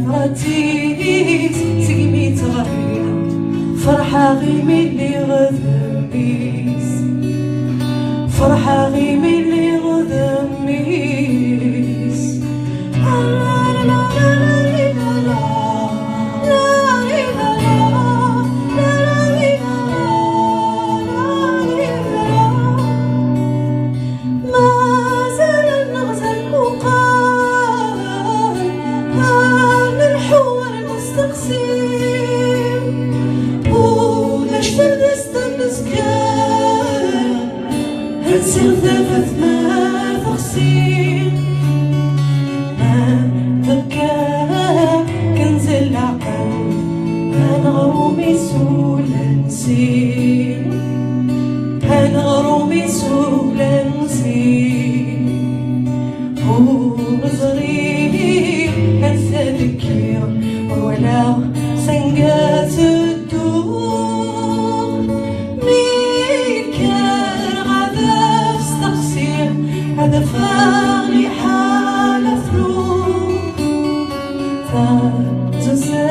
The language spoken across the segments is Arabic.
فراتيت سقميت غير فرحة غيمي اللي غذميس فرحة غيمي اللي غذميس سلفت ما تغسيل ما تبكى كنز العقل أنا غرومي سولا نسيل أنا غرومي سولا نسيل وغزري أنسى ذكير ولا سنقات الدور هذا فاني حالة ثروب فتنسى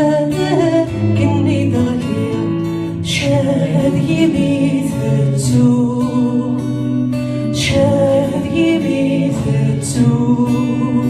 كني دغير شاد يبيث التوب شاد يبيث التوب